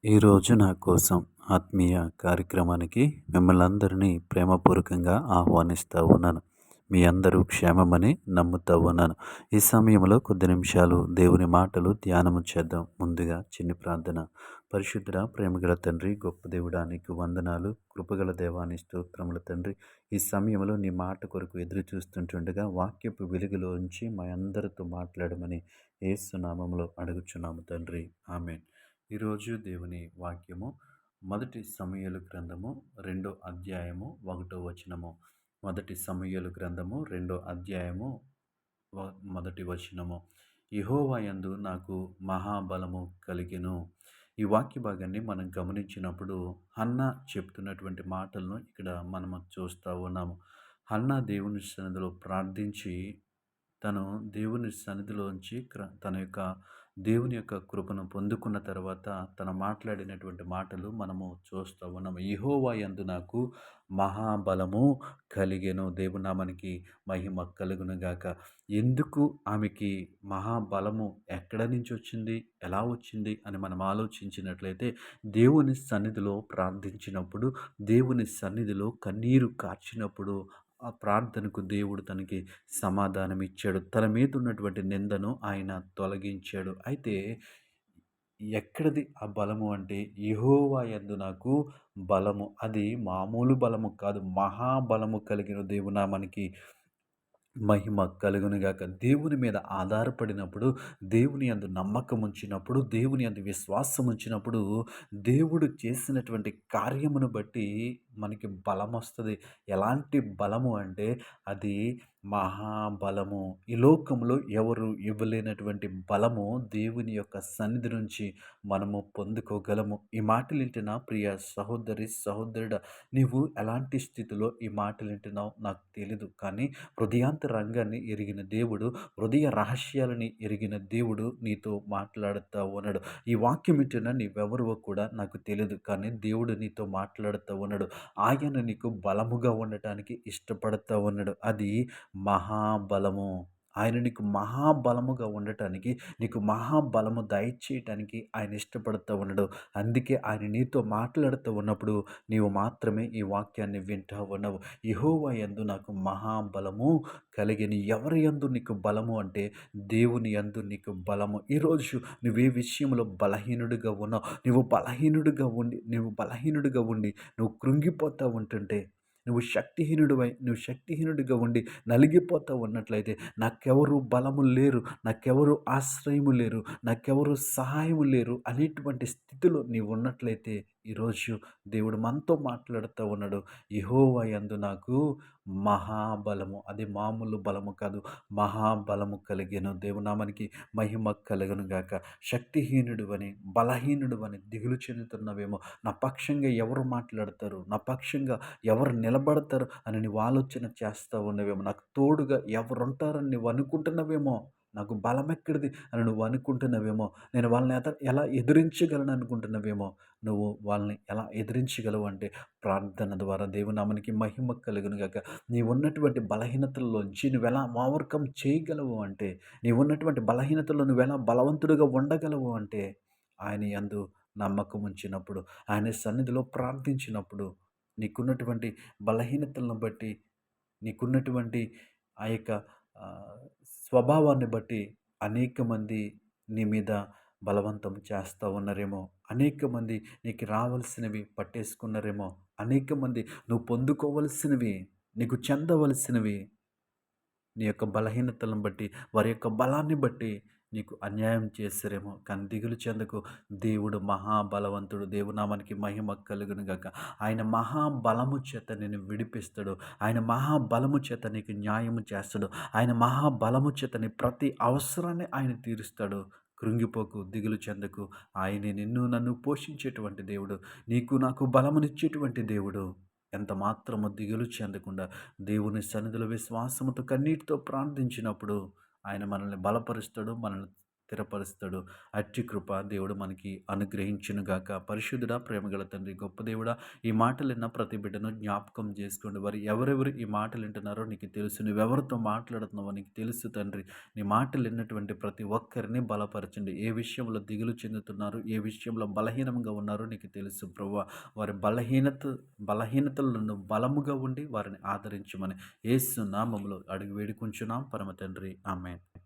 ఈరోజు నా కోసం ఆత్మీయ కార్యక్రమానికి మిమ్మల్ని అందరినీ ప్రేమపూర్వకంగా ఆహ్వానిస్తూ ఉన్నాను. మీ అందరూ క్షేమమని నమ్ముతూ ఉన్నాను. ఈ సమయంలో కొద్ది నిమిషాలు దేవుని మాటలు ధ్యానము చేద్దాం. ముందుగా చిన్ని ప్రార్థన. పరిశుద్ధుడా, ప్రేమగల తండ్రి, గొప్ప దేవుడా, నీకు వందనాలు. కృపగల దేవాని స్తోత్రములు తండ్రి. ఈ సమయంలో నీ మాట కొరకు ఎదురు చూస్తుంటుండగా వాక్యపు వెలుగులోంచి మా అందరితో మాట్లాడమని యేసు నామములో అడుగుచున్నాము తండ్రి. ఆమేన్. ఈరోజు దేవుని వాక్యము మొదటి సమూయేలు గ్రంథము 2వ అధ్యాయము 1వ వచనము. మొదటి సమూయేలు గ్రంథము 2వ అధ్యాయము మొదటి వచనము. యెహోవా యందు నాకు మహాబలము కలిగెను. ఈ వాక్య భాగాన్ని మనం గమనించినప్పుడు హన్నా చెప్తున్నటువంటి మాటలను ఇక్కడ మనము చూస్తూ ఉన్నాము. హన్నా దేవుని సన్నిధిలో ప్రార్థించి తను దేవుని సన్నిధిలోంచి తన యొక్క దేవుని యొక్క కృపను పొందుకున్న తర్వాత తను మాట్లాడినటువంటి మాటలు మనము చూస్తూ ఉన్నాము. యెహోవా యందు నాకు మహాబలము కలిగెను. దేవుని నామానికి మహిమ కలుగును గాక. ఎందుకు ఆమెకి మహాబలము ఎక్కడ నుంచి వచ్చింది, ఎలా వచ్చింది అని మనం ఆలోచించినట్లయితే దేవుని సన్నిధిలో ప్రార్థించినప్పుడు, దేవుని సన్నిధిలో కన్నీరు కార్చినప్పుడు ఆ ప్రార్థనకు దేవుడు తనకి సమాధానం ఇచ్చాడు. తన మీద ఉన్నటువంటి నిందను ఆయన తొలగించాడు. అయితే ఎక్కడిది ఆ బలము అంటే యెహోవా యందు నాకు బలము. అది మామూలు బలము కాదు. మహాబలము కలిగిన దేవునామానికి మహిమ కలుగునుగాక. దేవుని మీద ఆధారపడినప్పుడు, దేవుని యందు నమ్మకం ఉంచినప్పుడు, దేవుని యందు విశ్వాసం ఉంచినప్పుడు, దేవుడు చేసినటువంటి కార్యమును బట్టి మనకి బలమొస్తది. ఎలాంటి బలము అంటే అది మహాబలము. ఈ లోకంలో ఎవరు ఇవ్వలేనటువంటి బలము దేవుని యొక్క సన్నిధి నుంచి మనము పొందుకోగలము. ఈ మాటలు వింటున్న ప్రియ సహోదరి, సహోదరుడా, నీవు ఎలాంటి స్థితిలో ఈ మాటలు వింటున్నావు నాకు తెలీదు. కానీ హృదయాంతరంగాన్ని ఎరిగిన దేవుడు, హృదయ రహస్యాలని ఎరిగిన దేవుడు నీతో మాట్లాడుతూ ఉన్నాడు. ఈ వాక్యం వింటున్న నీవెవరివో కూడా నాకు తెలియదు. కానీ దేవుడు నీతో మాట్లాడుతూ ఉన్నాడు. ఆయన నీకు బలముగా ఉండటానికి ఇష్టపడుతూ ఉన్నాడు. అది మహాబలము. ఆయన నీకు మహాబలముగా ఉండటానికి, నీకు మహాబలము దయచేయటానికి ఆయన ఇష్టపడుతూ ఉన్నాడు. అందుకే ఆయన నీతో మాట్లాడుతూ ఉన్నప్పుడు నీవు మాత్రమే ఈ వాక్యాన్ని వింటూ ఉన్నావు. యెహోవా యందు నాకు మహాబలము కలిగెను. ఎవరి యందు నీకు బలము అంటే దేవుని యందు నీకు బలము. ఈరోజు నువ్వే విషయంలో బలహీనుడిగా ఉన్నావు. నువ్వు బలహీనుడిగా ఉండి నువ్వు కృంగిపోతూ ఉంటుంటే, నువ్వు శక్తిహీనుడిగా ఉండి నలిగిపోతూ ఉన్నట్లయితే, నాకెవరు బలము లేరు, నాకెవరు ఆశ్రయము లేరు, నాకెవరు సహాయము లేరు అనేటువంటి స్థితిలో నీవు ఉన్నట్లయితే ఈరోజు దేవుడు మనతో మాట్లాడుతూ ఉన్నాడు. యెహోవా యందు నాకు మహాబలము. అది మామూలు బలము కాదు, మహాబలము కలిగెను. దేవునామానికి మహిమ కలుగును గాక. శక్తిహీనుడివని, బలహీనుడివని దిగులు చెందుతున్నవేమో, నా పక్షంగా ఎవరు మాట్లాడతారు, నా పక్షంగా ఎవరు నిలబడతారు అని నువ్వు ఆలోచన చేస్తూ ఉన్నవేమో, నాకు తోడుగా ఎవరుంటారని నువ్వు అనుకుంటున్నవేమో, నాకు బలం ఎక్కడిది అని నువ్వు అనుకుంటున్నవేమో, నేను వాళ్ళని ఎలా ఎదిరించగలను అనుకుంటున్నవేమో, నువ్వు వాళ్ళని ఎలా ఎదిరించగలవు అంటే ప్రార్థన ద్వారా. దేవునామానికి మహిమ కలుగును గాక. నీవున్నటువంటి బలహీనతల్లోంచి నువ్వెలా ఓవర్కమ్ చేయగలవు అంటే, నీవున్నటువంటి బలహీనతలో నువ్వెలా బలవంతుడిగా ఉండగలవు అంటే, ఆయన యందు నమ్మకం ఉంచినప్పుడు, ఆయన సన్నిధిలో ప్రార్థించినప్పుడు, నీకున్నటువంటి బలహీనతలను బట్టి, నీకున్నటువంటి ఆ యొక్క ఆహ్, స్వభావాన్ని బట్టి అనేకమంది నీ మీద బలవంతం చేస్తూ ఉన్నారేమో, అనేకమంది నీకు రావాల్సినవి పట్టేసుకున్నారేమో, అనేకమంది నువ్వు పొందుకోవలసినవి, నీకు చెందవలసినవి నీ యొక్క బలహీనతలను బట్టి, వారి యొక్క బలాన్ని బట్టి నీకు అన్యాయం చేస్తారేమో. కానీ దిగులు చెందకు. దేవుడు మహాబలవంతుడు. దేవునామానికి మహిమ కలుగును గాక. ఆయన మహాబలము చేత నిన్ను విడిపిస్తాడు. ఆయన మహాబలము చేత నీకు న్యాయము చేస్తాడు. ఆయన మహాబలము చేత నీ ప్రతి అవసరాన్ని ఆయన తీరుస్తాడు. కృంగిపోకు, దిగులు చెందకు. ఆయనే నిన్ను నన్ను పోషించేటువంటి దేవుడు. నీకు నాకు బలమునిచ్చేటువంటి దేవుడు. ఎంత మాత్రము దిగులు చెందకుండా దేవుని సన్నిధిలో విశ్వాసముతో కన్నీటితో ప్రార్థించినప్పుడు ఆయన మనల్ని బలపరుస్తాడు, మనల్ని స్థిరపరుస్తాడు. అట్టి కృప దేవుడు మనకి అనుగ్రహించునుగాక. పరిశుద్ధుడా, ప్రేమగల తండ్రి, గొప్ప దేవుడా, ఈ మాటలు విన్న ప్రతి బిడ్డను జ్ఞాపకం చేసుకోండి. వారు ఎవరెవరు ఈ మాటలు వింటున్నారో నీకు తెలుసు. నువ్వెవరితో మాట్లాడుతున్నావో నీకు తెలుసు తండ్రి. నీ మాటలు విన్నటువంటి ప్రతి ఒక్కరిని బలపరచండి. ఏ విషయంలో దిగులు చెందుతున్నారు, ఏ విషయంలో బలహీనంగా ఉన్నారో నీకు తెలుసు ప్రభువా. వారి బలహీనతలను బలముగా ఉండి వారిని ఆదరించమని యేసు నామములో అడిగి వేడుకుంటున్నాం పరమ తండ్రి. ఆమేన్.